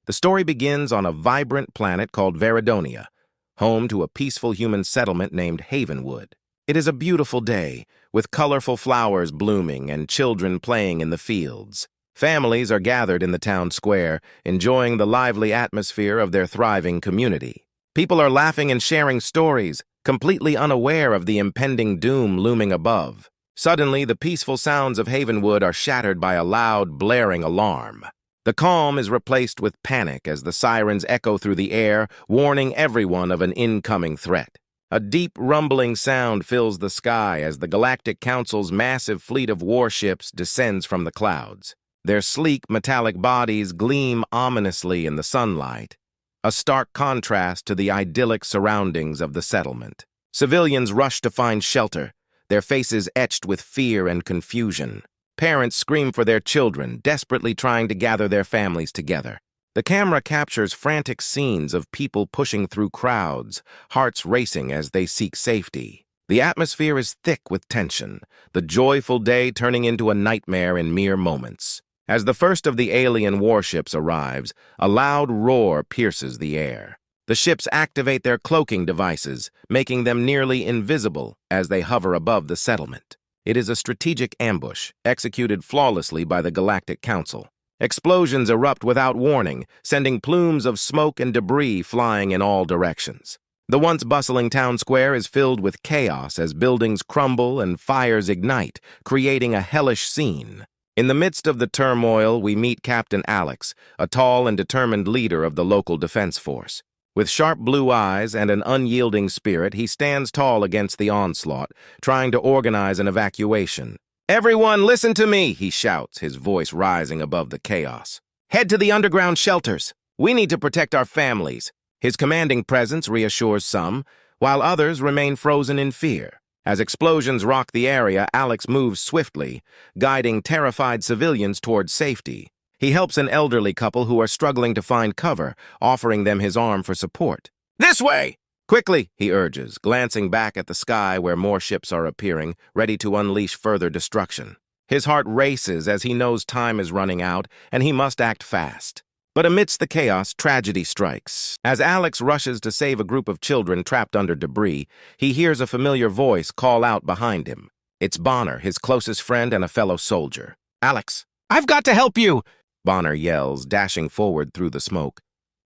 The story begins on a vibrant planet called Veridonia, home to a peaceful human settlement named Havenwood. It is a beautiful day, with colorful flowers blooming and children playing in the fields. Families are gathered in the town square, enjoying the lively atmosphere of their thriving community. People are laughing and sharing stories, completely unaware of the impending doom looming above. Suddenly, the peaceful sounds of Havenwood are shattered by a loud, blaring alarm. The calm is replaced with panic as the sirens echo through the air, warning everyone of an incoming threat. A deep, rumbling sound fills the sky as the Galactic Council's massive fleet of warships descends from the clouds. Their sleek, metallic bodies gleam ominously in the sunlight, a stark contrast to the idyllic surroundings of the settlement. Civilians rush to find shelter, their faces etched with fear and confusion. Parents scream for their children, desperately trying to gather their families together. The camera captures frantic scenes of people pushing through crowds, hearts racing as they seek safety. The atmosphere is thick with tension, the joyful day turning into a nightmare in mere moments. As the first of the alien warships arrives, a loud roar pierces the air. The ships activate their cloaking devices, making them nearly invisible as they hover above the settlement. It is a strategic ambush, executed flawlessly by the Galactic Council. Explosions erupt without warning, sending plumes of smoke and debris flying in all directions. The once bustling town square is filled with chaos as buildings crumble and fires ignite, creating a hellish scene. In the midst of the turmoil, we meet Captain Alex, a tall and determined leader of the local defense force. With sharp blue eyes and an unyielding spirit, he stands tall against the onslaught, trying to organize an evacuation. "Everyone, listen to me," he shouts, his voice rising above the chaos. "Head to the underground shelters. We need to protect our families." His commanding presence reassures some, while others remain frozen in fear. As explosions rock the area, Alex moves swiftly, guiding terrified civilians towards safety. He helps an elderly couple who are struggling to find cover, offering them his arm for support. "This way!" "Quickly," he urges, glancing back at the sky where more ships are appearing, ready to unleash further destruction. His heart races as he knows time is running out, and he must act fast. But amidst the chaos, tragedy strikes. As Alex rushes to save a group of children trapped under debris, he hears a familiar voice call out behind him. It's Bonner, his closest friend and a fellow soldier. "Alex, I've got to help you!" Bonner yells, dashing forward through the smoke.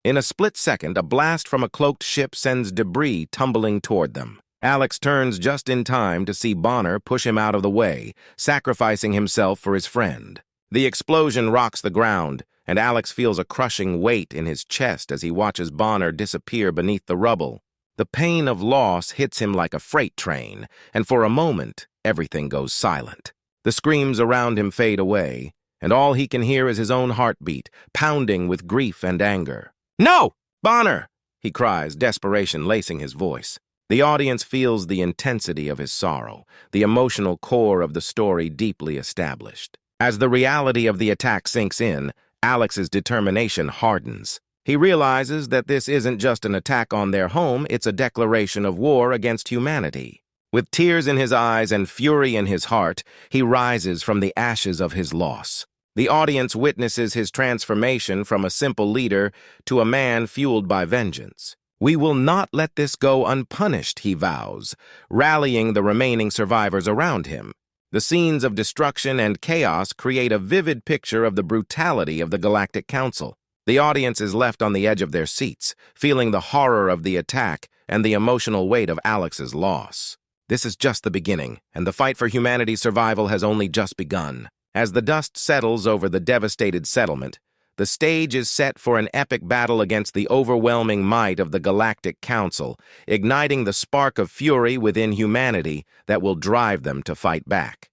In a split second, a blast from a cloaked ship sends debris tumbling toward them. Alex turns just in time to see Bonner push him out of the way, sacrificing himself for his friend. The explosion rocks the ground, and Alex feels a crushing weight in his chest as he watches Bonner disappear beneath the rubble. The pain of loss hits him like a freight train, and for a moment, everything goes silent. The screams around him fade away, and all he can hear is his own heartbeat, pounding with grief and anger. "No! Bonner!" he cries, desperation lacing his voice. The audience feels the intensity of his sorrow, the emotional core of the story deeply established. As the reality of the attack sinks in, Alex's determination hardens. He realizes that this isn't just an attack on their home, it's a declaration of war against humanity. With tears in his eyes and fury in his heart, he rises from the ashes of his loss. The audience witnesses his transformation from a simple leader to a man fueled by vengeance. "We will not let this go unpunished," he vows, rallying the remaining survivors around him. The scenes of destruction and chaos create a vivid picture of the brutality of the Galactic Council. The audience is left on the edge of their seats, feeling the horror of the attack and the emotional weight of Alex's loss. This is just the beginning, and the fight for humanity's survival has only just begun. As the dust settles over the devastated settlement, the stage is set for an epic battle against the overwhelming might of the Galactic Council, igniting the spark of fury within humanity that will drive them to fight back.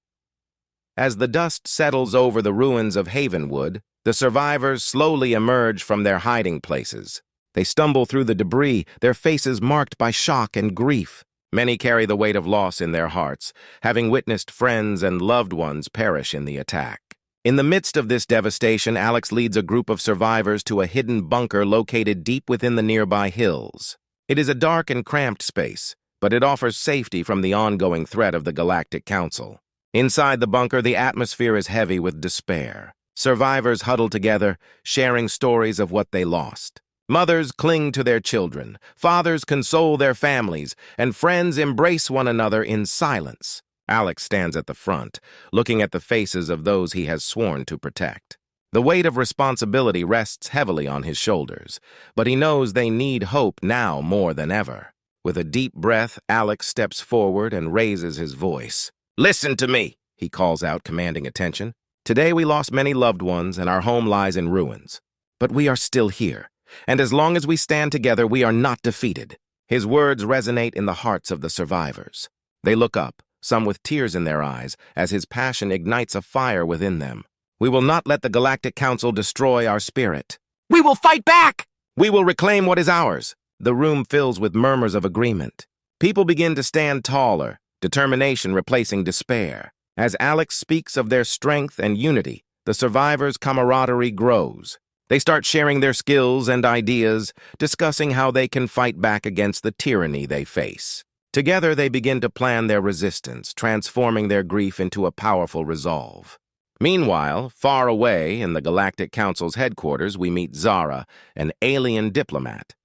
As the dust settles over the ruins of Havenwood, the survivors slowly emerge from their hiding places. They stumble through the debris, their faces marked by shock and grief. Many carry the weight of loss in their hearts, having witnessed friends and loved ones perish in the attack. In the midst of this devastation, Alex leads a group of survivors to a hidden bunker located deep within the nearby hills. It is a dark and cramped space, but it offers safety from the ongoing threat of the Galactic Council. Inside the bunker, the atmosphere is heavy with despair. Survivors huddle together, sharing stories of what they lost. Mothers cling to their children, fathers console their families, and friends embrace one another in silence. Alex stands at the front, looking at the faces of those he has sworn to protect. The weight of responsibility rests heavily on his shoulders, but he knows they need hope now more than ever. With a deep breath, Alex steps forward and raises his voice. "Listen to me," he calls out, commanding attention. "Today we lost many loved ones and our home lies in ruins. But we are still here, and as long as we stand together, we are not defeated." His words resonate in the hearts of the survivors. They look up, some with tears in their eyes, as his passion ignites a fire within them. "We will not let the Galactic Council destroy our spirit. We will fight back! We will reclaim what is ours." The room fills with murmurs of agreement. People begin to stand taller, determination replacing despair. As Alex speaks of their strength and unity, the survivors' camaraderie grows. They start sharing their skills and ideas, discussing how they can fight back against the tyranny they face. Together, they begin to plan their resistance, transforming their grief into a powerful resolve. Meanwhile, far away in the Galactic Council's headquarters, we meet Zara, an alien diplomat.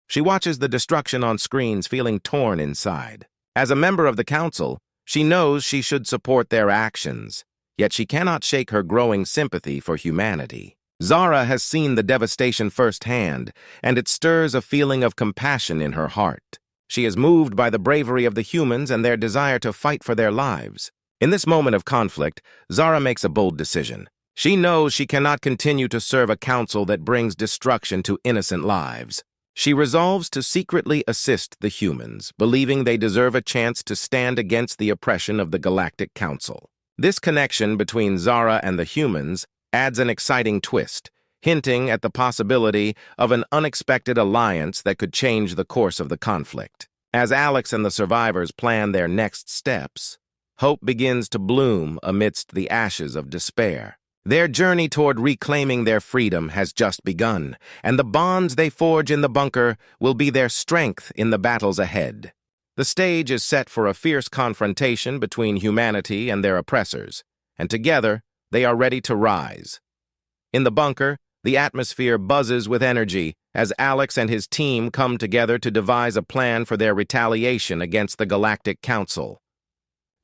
She watches the destruction on screens, feeling torn inside. As a member of the Council, she knows she should support their actions, yet she cannot shake her growing sympathy for humanity. Zara has seen the devastation firsthand, and it stirs a feeling of compassion in her heart. She is moved by the bravery of the humans and their desire to fight for their lives. In this moment of conflict, Zara makes a bold decision. She knows she cannot continue to serve a council that brings destruction to innocent lives. She resolves to secretly assist the humans, believing they deserve a chance to stand against the oppression of the Galactic Council. This connection between Zara and the humans adds an exciting twist, hinting at the possibility of an unexpected alliance that could change the course of the conflict. As Alex and the survivors plan their next steps, hope begins to bloom amidst the ashes of despair. Their journey toward reclaiming their freedom has just begun, and the bonds they forge in the bunker will be their strength in the battles ahead. The stage is set for a fierce confrontation between humanity and their oppressors, and together they are ready to rise. In the bunker, the atmosphere buzzes with energy as Alex and his team come together to devise a plan for their retaliation against the Galactic Council.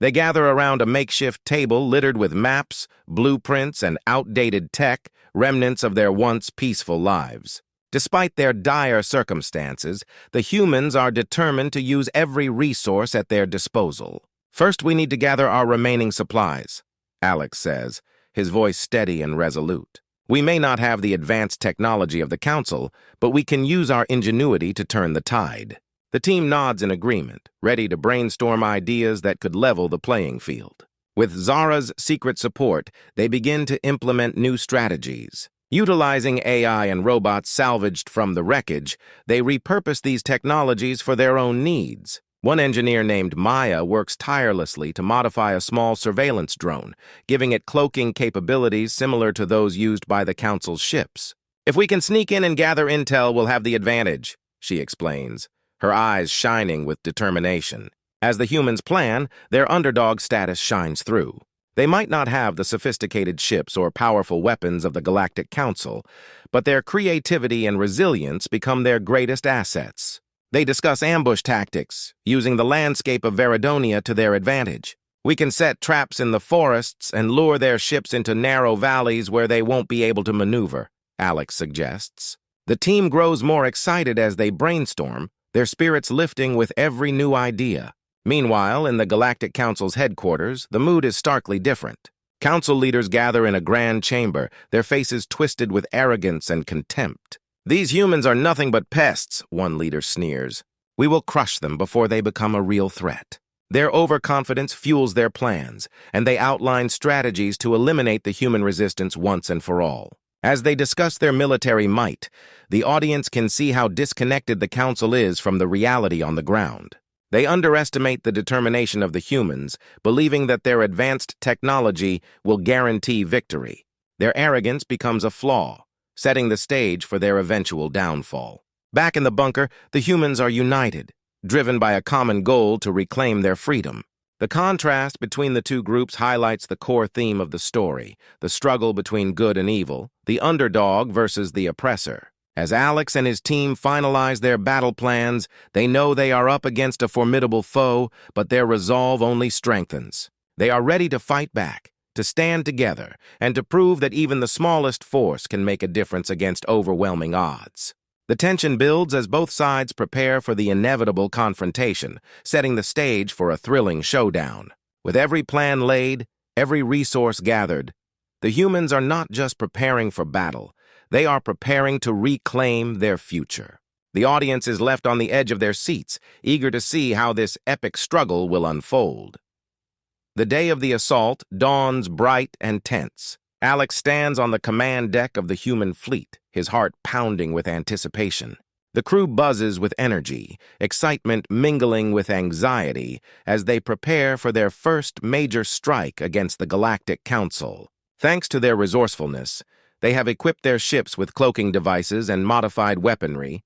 They gather around a makeshift table littered with maps, blueprints, and outdated tech, remnants of their once peaceful lives. Despite their dire circumstances, the humans are determined to use every resource at their disposal. "First, we need to gather our remaining supplies," Alex says, his voice steady and resolute. "We may not have the advanced technology of the Council, but we can use our ingenuity to turn the tide." The team nods in agreement, ready to brainstorm ideas that could level the playing field. With Zara's secret support, they begin to implement new strategies. Utilizing AI and robots salvaged from the wreckage, they repurpose these technologies for their own needs. One engineer named Maya works tirelessly to modify a small surveillance drone, giving it cloaking capabilities similar to those used by the Council's ships. "If we can sneak in and gather intel, we'll have the advantage," she explains, her eyes shining with determination. As the humans plan, their underdog status shines through. They might not have the sophisticated ships or powerful weapons of the Galactic Council, but their creativity and resilience become their greatest assets. They discuss ambush tactics, using the landscape of Veridonia to their advantage. "We can set traps in the forests and lure their ships into narrow valleys where they won't be able to maneuver," Alex suggests. The team grows more excited as they brainstorm, their spirits lifting with every new idea. Meanwhile, in the Galactic Council's headquarters, the mood is starkly different. Council leaders gather in a grand chamber, their faces twisted with arrogance and contempt. "These humans are nothing but pests," one leader sneers. "We will crush them before they become a real threat." Their overconfidence fuels their plans, and they outline strategies to eliminate the human resistance once and for all. As they discuss their military might, the audience can see how disconnected the Council is from the reality on the ground. They underestimate the determination of the humans, believing that their advanced technology will guarantee victory. Their arrogance becomes a flaw, setting the stage for their eventual downfall. Back in the bunker, the humans are united, driven by a common goal to reclaim their freedom. The contrast between the two groups highlights the core theme of the story, the struggle between good and evil, the underdog versus the oppressor. As Alex and his team finalize their battle plans, they know they are up against a formidable foe, but their resolve only strengthens. They are ready to fight back, to stand together, and to prove that even the smallest force can make a difference against overwhelming odds. The tension builds as both sides prepare for the inevitable confrontation, setting the stage for a thrilling showdown. With every plan laid, every resource gathered, the humans are not just preparing for battle, they are preparing to reclaim their future. The audience is left on the edge of their seats, eager to see how this epic struggle will unfold. The day of the assault dawns bright and tense. Alex stands on the command deck of the human fleet, his heart pounding with anticipation. The crew buzzes with energy, excitement mingling with anxiety as they prepare for their first major strike against the Galactic Council. Thanks to their resourcefulness, they have equipped their ships with cloaking devices and modified weaponry,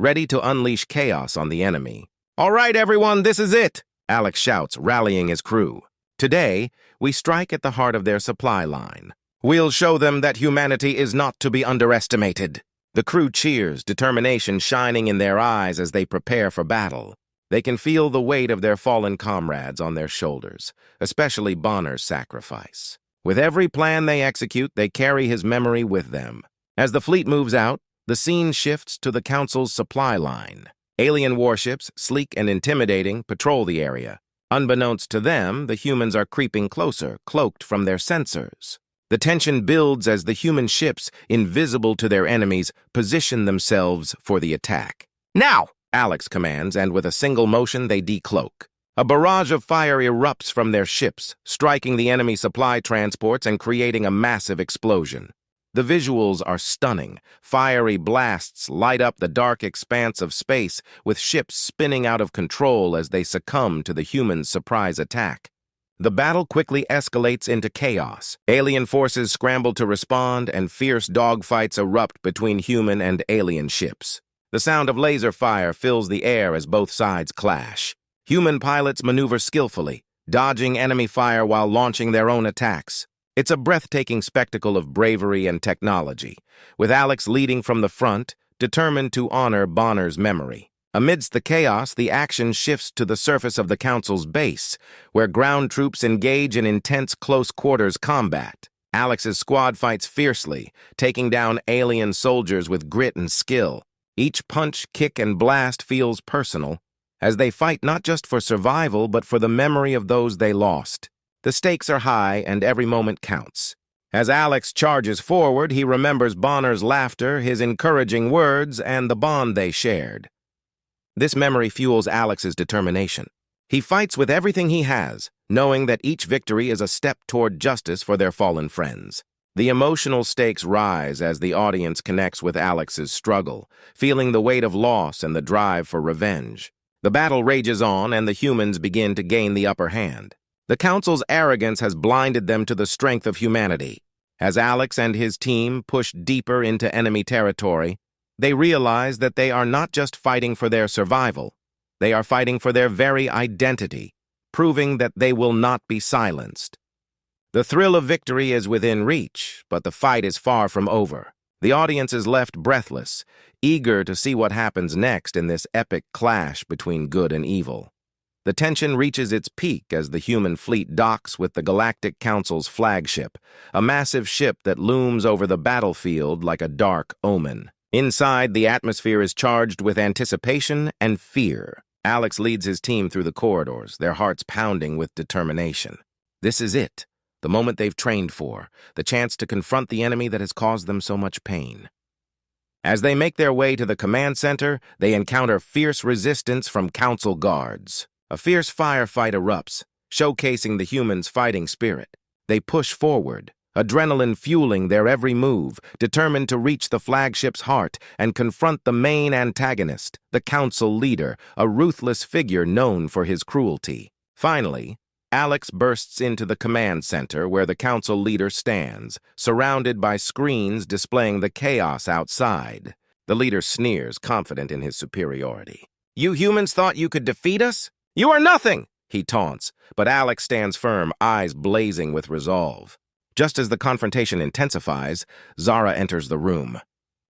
ready to unleash chaos on the enemy. "All right, everyone, this is it!" Alex shouts, rallying his crew. "Today, we strike at the heart of their supply line. We'll show them that humanity is not to be underestimated." The crew cheers, determination shining in their eyes as they prepare for battle. They can feel the weight of their fallen comrades on their shoulders, especially Bonner's sacrifice. With every plan they execute, they carry his memory with them. As the fleet moves out, the scene shifts to the Council's supply line. Alien warships, sleek and intimidating, patrol the area. Unbeknownst to them, the humans are creeping closer, cloaked from their sensors. The tension builds as the human ships, invisible to their enemies, position themselves for the attack. "Now!" Alex commands, and with a single motion they decloak. A barrage of fire erupts from their ships, striking the enemy supply transports and creating a massive explosion. The visuals are stunning. Fiery blasts light up the dark expanse of space, with ships spinning out of control as they succumb to the humans' surprise attack. The battle quickly escalates into chaos. Alien forces scramble to respond, and fierce dogfights erupt between human and alien ships. The sound of laser fire fills the air as both sides clash. Human pilots maneuver skillfully, dodging enemy fire while launching their own attacks. It's a breathtaking spectacle of bravery and technology, with Alex leading from the front, determined to honor Bonner's memory. Amidst the chaos, the action shifts to the surface of the Council's base, where ground troops engage in intense close-quarters combat. Alex's squad fights fiercely, taking down alien soldiers with grit and skill. Each punch, kick, and blast feels personal, as they fight not just for survival but for the memory of those they lost. The stakes are high and every moment counts. As Alex charges forward, he remembers Bonner's laughter, his encouraging words, and the bond they shared. This memory fuels Alex's determination. He fights with everything he has, knowing that each victory is a step toward justice for their fallen friends. The emotional stakes rise as the audience connects with Alex's struggle, feeling the weight of loss and the drive for revenge. The battle rages on, and the humans begin to gain the upper hand. The Council's arrogance has blinded them to the strength of humanity. As Alex and his team push deeper into enemy territory, they realize that they are not just fighting for their survival, they are fighting for their very identity, proving that they will not be silenced. The thrill of victory is within reach, but the fight is far from over. The audience is left breathless, eager to see what happens next in this epic clash between good and evil. The tension reaches its peak as the human fleet docks with the Galactic Council's flagship, a massive ship that looms over the battlefield like a dark omen. Inside, the atmosphere is charged with anticipation and fear. Alex leads his team through the corridors, their hearts pounding with determination. This is it, the moment they've trained for, the chance to confront the enemy that has caused them so much pain. As they make their way to the command center, they encounter fierce resistance from Council guards. A fierce firefight erupts, showcasing the humans' fighting spirit. They push forward, adrenaline fueling their every move, determined to reach the flagship's heart and confront the main antagonist, the Council leader, a ruthless figure known for his cruelty. Finally, Alex bursts into the command center where the Council leader stands, surrounded by screens displaying the chaos outside. The leader sneers, confident in his superiority. "You humans thought you could defeat us? You are nothing! he taunts, but Alex stands firm, eyes blazing with resolve. Just as the confrontation intensifies, Zara enters the room.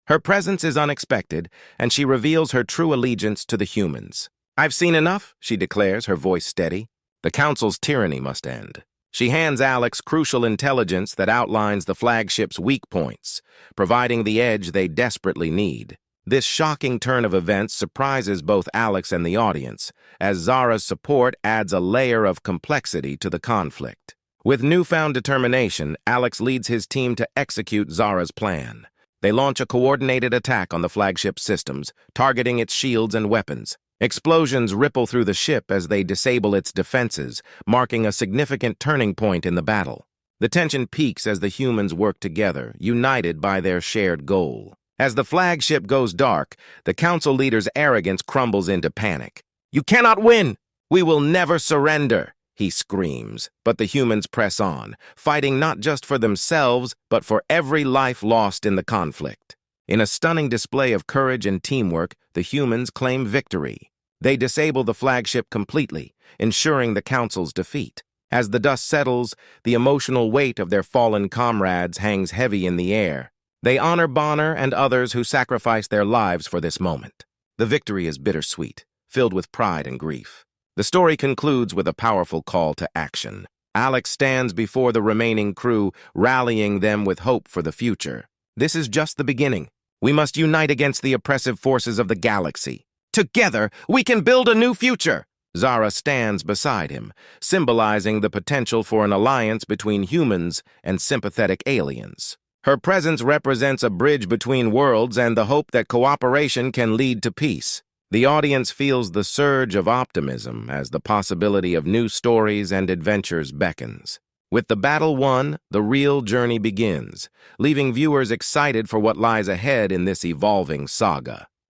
Her presence is unexpected, and she reveals her true allegiance to the humans. "I've seen enough," she declares, her voice steady. The Council's tyranny must end. She hands Alex crucial intelligence that outlines the flagship's weak points, providing the edge they desperately need. This shocking turn of events surprises both Alex and the audience, as Zara's support adds a layer of complexity to the conflict. With newfound determination, Alex leads his team to execute Zara's plan. They launch a coordinated attack on the flagship's systems, targeting its shields and weapons. Explosions ripple through the ship as they disable its defenses, marking a significant turning point in the battle. The tension peaks as the humans work together, united by their shared goal. As the flagship goes dark, the Council leader's arrogance crumbles into panic. "You cannot win! We will never surrender!" he screams, but the humans press on, fighting not just for themselves, but for every life lost in the conflict. In a stunning display of courage and teamwork, the humans claim victory. They disable the flagship completely, ensuring the Council's defeat. As the dust settles, the emotional weight of their fallen comrades hangs heavy in the air. They honor Bonner and others who sacrificed their lives for this moment. The victory is bittersweet, filled with pride and grief. The story concludes with a powerful call to action. Alex stands before the remaining crew, rallying them with hope for the future. "This is just the beginning. We must unite against the oppressive forces of the galaxy. Together, we can build a new future!" Zara stands beside him, symbolizing the potential for an alliance between humans and sympathetic aliens. Her presence represents a bridge between worlds and the hope that cooperation can lead to peace. The audience feels the surge of optimism as the possibility of new stories and adventures beckons. With the battle won, the real journey begins, leaving viewers excited for what lies ahead in this evolving saga.